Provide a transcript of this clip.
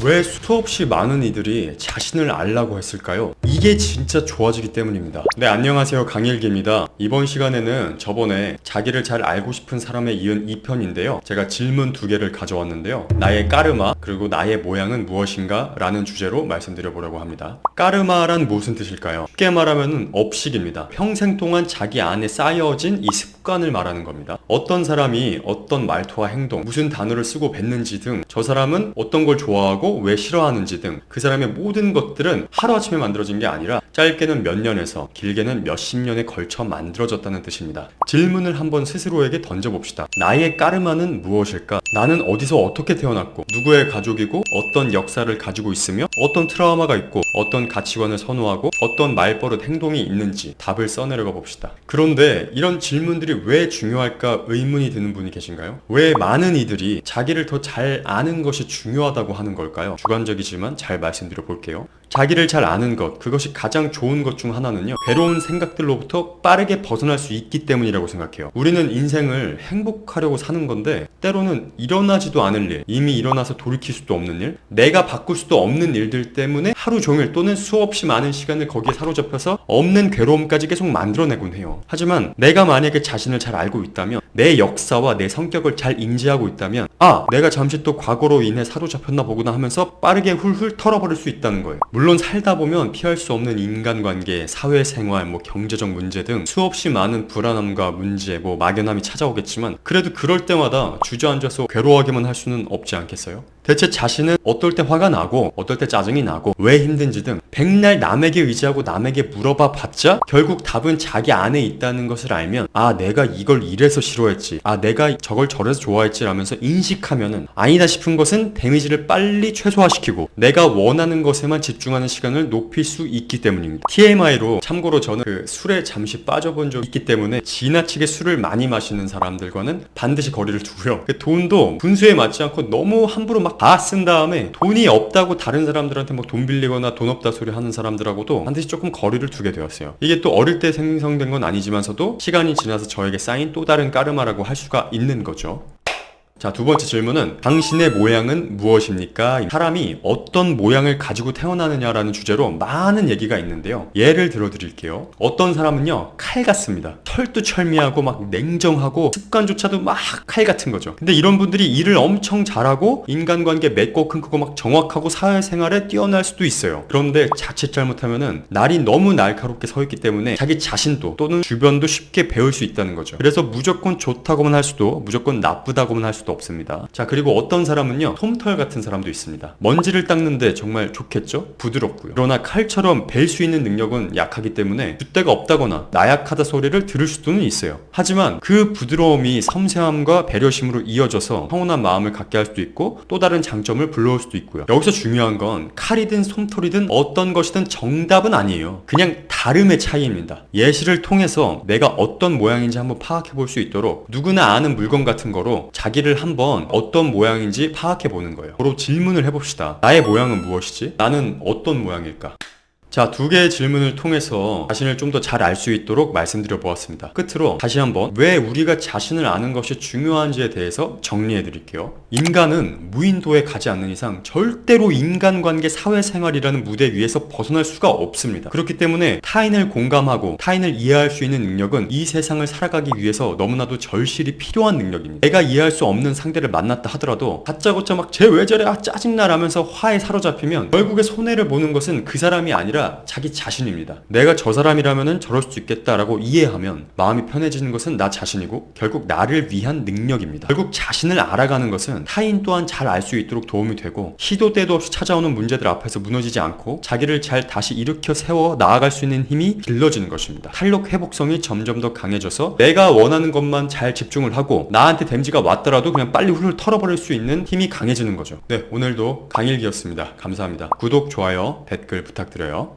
왜 수없이 많은 이들이 자신을 알라고 했을까요? 이게 진짜 좋아지기 때문입니다. 네, 안녕하세요. 강일기입니다. 이번 시간에는 저번에 자기를 잘 알고 싶은 사람에 이은 2편인데요. 제가 질문 2개를 가져왔는데요. 나의 까르마, 그리고 나의 모양은 무엇인가? 라는 주제로 말씀드려보려고 합니다. 까르마란 무슨 뜻일까요? 쉽게 말하면 업식입니다. 평생 동안 자기 안에 쌓여진 이 습관을 말하는 겁니다. 어떤 사람이 어떤 말투와 행동, 무슨 단어를 쓰고 뱉는지 등, 저 사람은 어떤 걸 좋아하고 왜 싫어하는지 등 그 사람의 모든 것들은 하루아침에 만들어진 게 아니라 짧게는 몇 년에서 길게는 몇십 년에 걸쳐 만들어졌다는 뜻입니다. 질문을 한번 스스로에게 던져봅시다. 나의 까르마는 무엇일까? 나는 어디서 어떻게 태어났고 누구의 가족이고 어떤 역사를 가지고 있으며 어떤 트라우마가 있고 어떤 가치관을 선호하고 어떤 말버릇 행동이 있는지 답을 써내려가 봅시다. 그런데 이런 질문들이 왜 중요할까 의문이 드는 분이 계신가요? 왜 많은 이들이 자기를 더 잘 아는 것이 중요하다고 하는 걸까요? 주관적이지만 잘 말씀드려 볼게요. 자기를 잘 아는 것, 그것이 가장 좋은 것 중 하나는요, 괴로운 생각들로부터 빠르게 벗어날 수 있기 때문이라고 생각해요. 우리는 인생을 행복하려고 사는 건데 때로는 일어나지도 않을 일, 이미 일어나서 돌이킬 수도 없는 일, 내가 바꿀 수도 없는 일들 때문에 하루 종일 또는 수없이 많은 시간을 거기에 사로잡혀서 없는 괴로움까지 계속 만들어내곤 해요. 하지만 내가 만약에 자신을 잘 알고 있다면, 내 역사와 내 성격을 잘 인지하고 있다면, 아, 내가 잠시 또 과거로 인해 사로잡혔나 보구나 하면서 빠르게 훌훌 털어버릴 수 있다는 거예요. 물론 살다 보면 피할 수 없는 인간관계, 사회생활, 경제적 문제 등 수없이 많은 불안함과 문제, 막연함이 찾아오겠지만 그래도 그럴 때마다 주저앉아서 괴로워하기만 할 수는 없지 않겠어요? 대체 자신은 어떨 때 화가 나고 어떨 때 짜증이 나고 왜 힘든지 등 백날 남에게 의지하고 남에게 물어봐 봤자 결국 답은 자기 안에 있다는 것을 알면, 아, 내가 이걸 이래서 싫어했지, 아, 내가 저걸 저래서 좋아했지 라면서 인식하면은 아니다 싶은 것은 데미지를 빨리 최소화시키고 내가 원하는 것에만 집중하는 시간을 높일 수 있기 때문입니다. TMI로 참고로 저는 술에 잠시 빠져본 적이 있기 때문에 지나치게 술을 많이 마시는 사람들과는 반드시 거리를 두고요. 돈도 분수에 맞지 않고 너무 함부로 막 다 쓴 다음에 돈이 없다고 다른 사람들한테 돈 빌리거나 돈 없다 소리 하는 사람들하고도 반드시 조금 거리를 두게 되었어요. 이게 또 어릴 때 생성된 건 아니지만서도 시간이 지나서 저에게 쌓인 또 다른 까르마라고 할 수가 있는 거죠. 자, 두 번째 질문은 당신의 모양은 무엇입니까? 사람이 어떤 모양을 가지고 태어나느냐라는 주제로 많은 얘기가 있는데요. 예를 들어 드릴게요. 어떤 사람은요, 칼 같습니다. 철두철미하고 막 냉정하고 습관조차도 막 칼 같은 거죠. 근데 이런 분들이 일을 엄청 잘하고 인간관계 맺고 큰크고 막 정확하고 사회생활에 뛰어날 수도 있어요. 그런데 자칫 잘못하면은 날이 너무 날카롭게 서 있기 때문에 자기 자신도 또는 주변도 쉽게 배울 수 있다는 거죠. 그래서 무조건 좋다고만 할 수도 무조건 나쁘다고만 할 수도 없습니다. 자, 그리고 어떤 사람은요, 솜털 같은 사람도 있습니다. 먼지를 닦는데 정말 좋겠죠? 부드럽고요. 그러나 칼처럼 벨 수 있는 능력은 약하기 때문에 줏대가 없다거나 나약하다 소리를 들을 수도는 있어요. 하지만 그 부드러움이 섬세함과 배려심으로 이어져서 평온한 마음을 갖게 할 수도 있고 또 다른 장점을 불러올 수도 있고요. 여기서 중요한 건 칼이든 솜털이든 어떤 것이든 정답은 아니에요. 그냥 다름의 차이입니다. 예시를 통해서 내가 어떤 모양인지 한번 파악해 볼 수 있도록 누구나 아는 물건 같은 거로 자기를 한번 어떤 모양인지 파악해 보는 거예요. 바로 질문을 해봅시다. 나의 모양은 무엇이지? 나는 어떤 모양일까? 자, 2개의 질문을 통해서 자신을 좀 더 잘 알 수 있도록 말씀드려 보았습니다. 끝으로 다시 한번 왜 우리가 자신을 아는 것이 중요한지에 대해서 정리해 드릴게요. 인간은 무인도에 가지 않는 이상 절대로 인간관계 사회생활이라는 무대 위에서 벗어날 수가 없습니다. 그렇기 때문에 타인을 공감하고 타인을 이해할 수 있는 능력은 이 세상을 살아가기 위해서 너무나도 절실히 필요한 능력입니다. 내가 이해할 수 없는 상대를 만났다 하더라도 다짜고짜 막 쟤 왜 저래, 아 짜증나 라면서 화에 사로잡히면 결국에 손해를 보는 것은 그 사람이 아니라 자기 자신입니다. 내가 저 사람이라면 저럴 수 있겠다라고 이해하면 마음이 편해지는 것은 나 자신이고 결국 나를 위한 능력입니다. 결국 자신을 알아가는 것은 타인 또한 잘 알 수 있도록 도움이 되고 시도 때도 없이 찾아오는 문제들 앞에서 무너지지 않고 자기를 잘 다시 일으켜 세워 나아갈 수 있는 힘이 길러지는 것입니다. 탄력 회복성이 점점 더 강해져서 내가 원하는 것만 잘 집중을 하고 나한테 데미지가 왔더라도 그냥 빨리 훌훌 털어버릴 수 있는 힘이 강해지는 거죠. 네, 오늘도 강일기였습니다. 감사합니다. 구독, 좋아요, 댓글 부탁드려요.